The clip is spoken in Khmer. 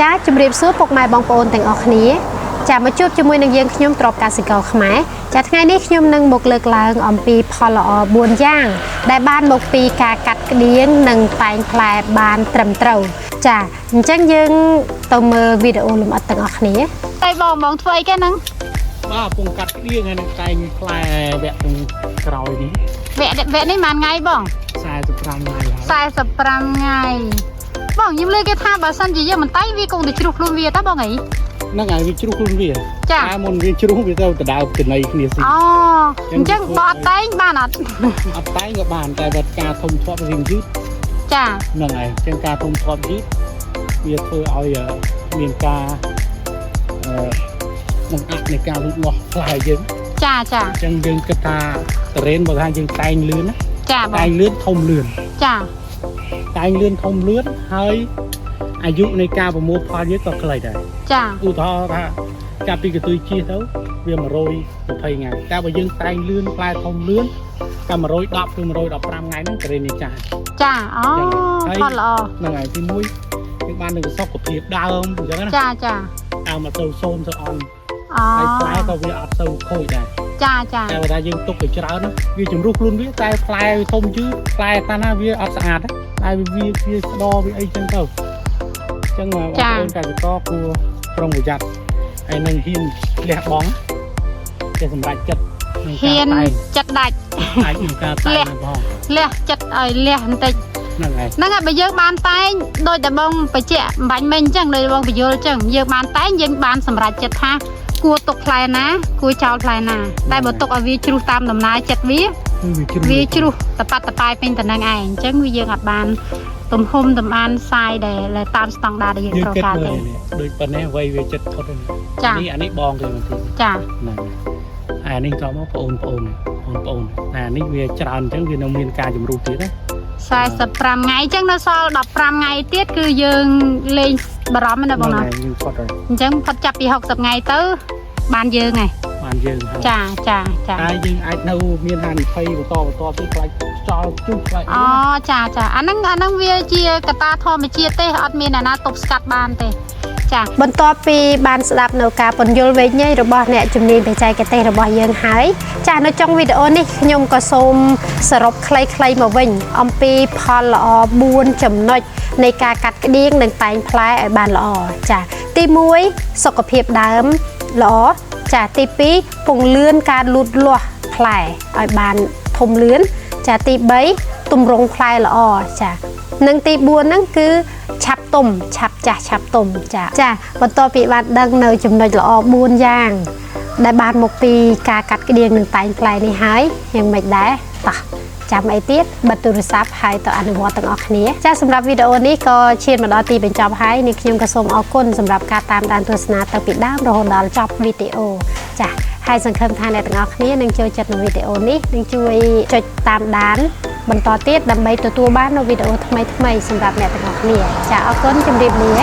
ចាជំរាបសួរពុកម៉ែបងប្អូនទាំងអស់គ្នាចាមកជួបជាមួយនឹងយើងខ្ញុំទ្របកសិករខ្មែរចាថ្ងៃនេះខ្ញុំនឹងមកលើកឡើងអំពីផលល្អ4យ៉ាងដែលបានមកពីការកាត់ក្តៀងនិងតែងផ្លែបានត្រឹមត្រូវចាអញ្ចឹងយើងទៅមើលវីដេអូលម្អិតទាំងអស់គ្នាតែបងធ្វើអីគេហ្នឹងបាទពងកាត់ក្តៀងហើយនឹងតែងផ្លែវគ្គក្រោយនេះវគ្គនេះប៉ុន្មានថ្ងៃបង45ថ្ងៃ45ថ្ងៃបងខ្ញុំលើគេថាបើសិនជាយើងមិនតែងវាគង់តែជ្រុះខ្លួនវាតើបងអីហ្នឹងហើយវាជ្រុះខ្លួនវាតែមុនវាជ្រុះវាទៅដៅចំណៃគ្នាស៊ីអូអញ្ចឹងបើអត់តែងបានអត់តែងក៏បានតែបើការធំធាត់រៀងយឺតចាហ្នឹងហើយអញ្ចឹងការធំធាត់យឺតវាធ្វើឲ្យមានការនឹងអាក់នៃការលូតលាស់ផ្លែយើងចាអញ្ចឹងយើងគិតថាតរ៉េនបើថាយើងតែងលឿនណាចាតែងលឿនធំលឿនចាតែងលឿនធំលឿនហើយអាយុនៃការប្រមូលផលយើងក៏ខ្លីដែរចាឧទាហរណ៍ថាចាប់ពីកន្ទុយជិះទៅវា120ថ្ងៃតែបើយើងតែងលឿនផ្លែធំលឿនតែ110ឬ115ថ្ងៃហ្នឹងតរ៉េននេះចាអូផលល្អហ្នឹងហើយទី1យើងបាននឹងសុខភាពដើមអញ្ចឹងណាចាដើមអត់ទៅសូមទៅអន់អូហើយផ្លែក៏វាអត់ទៅខូចដែរចាតែបើថាយើងទុកទៅច្រើនវាជំរុះខ្លួនវាតែផ្លែធំយឺតផ្លែតាណាវាអត់ស្អាតតែវាស្ដវាអីចឹងទៅអញ្ចឹងបងប្អូនកសិករគួរប្រុងប្រយ័ត្នហើយនឹងហ៊ានលះបង់តែសម្រាប់ចិត្តហ៊ានចិត្តដាច់អាចនឹងការតែងផងលះចិត្តឲ្យលះបន្តិចហ្នឹងហើយបើយើងបានតែងដោយតែបងបញ្ជាក់បាញ់មិញអញ្ចឹងដោយបងបញ្យល់អញ្ចឹងយើងបានតែងយើងបានសម្រេចចិត្តថាគួរទុកផ្លែណាគួរចោលផ្លែណាតែបើទុកឲ្យវាជ្រុះតាមដំណើរចិត្តវាជ្រុះតប៉ាត់តប៉ាយពេញតំណែងឯងអញ្ចឹងវាយើងអត់បានទំហំតំបានសាយដែលតាមស្តង់ដារដែលយើងត្រូវការទេដូចប៉ុណ្ណេះវ័យវាចិត្តខុសនេះអានេះបងគេមកទីចាហ្នឹងអានេះតមកបងប្អូនអានេះវាច្រើនអញ្ចឹងវានៅមានការជំរុះទៀតណា45ថ្ងៃអញ្ចឹងនៅសល់15ថ្ងៃទៀតគឺយើងលេងបារម្ភណាបងណាអញ្ចឹងផុតចាប់ពី60ថ្ងៃទៅបានយើងហើយបានយើងចាតែយើងអាចនៅមានហានិភ័យបន្តទៀតខ្លាចខ្យល់ជុះខ្លាចអូចាអាហ្នឹងវាជាកត្តាធម្មជាតិទេអត់មានអ្នកណាទប់ស្កាត់បានទេចាបន្ទាប់ពីបានស្ដាប់នៅការពន្យល់វែងញែករបស់អ្នកជំនាញបច្ចេកទេសរបស់យើងហើយចានៅចុងវីដេអូនេះខ្ញុំក៏សូមសរុបខ្លីៗមកវិញអំពីផលល្អ4ចំណុចនៃការកាត់ក្តៀងនិងតែងផ្លែឲ្យបានល្អចាទី1សុខភាពដើមល្អចាទី2ពង្លឿនការលូតលាស់ផ្លែឲ្យបានធំលឿនចាទី3ទម្រង់ផ្លែល្អចានិងទី4ហ្នឹងគឺឆាប់ទុំឆាប់ចាស់ឆាប់ទុំចាបន្ទាប់ពីបានដឹងនៅចំណុចល្អ4យ៉ាងដែលបានមកពីការកាត់ក្តៀងនិងតែងផ្លែនេះហើយយ៉ាងម៉េចដែរតោះចាំអីទៀតបិទទូរស័ព្ទហើយទៅអនុវត្តទាំងអស់គ្នាចាសម្រាប់វីដេអូនេះក៏ឈានមកដល់ទីបញ្ចប់ហើយនេះខ្ញុំក៏សូមអរគុណសម្រាប់ការតាមដានទស្សនាតាំងពីដើមរហូតដល់ចប់វីដេអូចាហើយសង្ឃឹមថាអ្នកទាំងអស់គ្នានឹងចូលចិត្តនៅវីដេអូនេះនឹងជួយចុចតាមដានបន្តទៀតដើម្បីទទួលបាននូវវីដេអូថ្មីៗសម្រាប់អ្នកទាំងអស់គ្នាចាអរគុណជម្រាបលា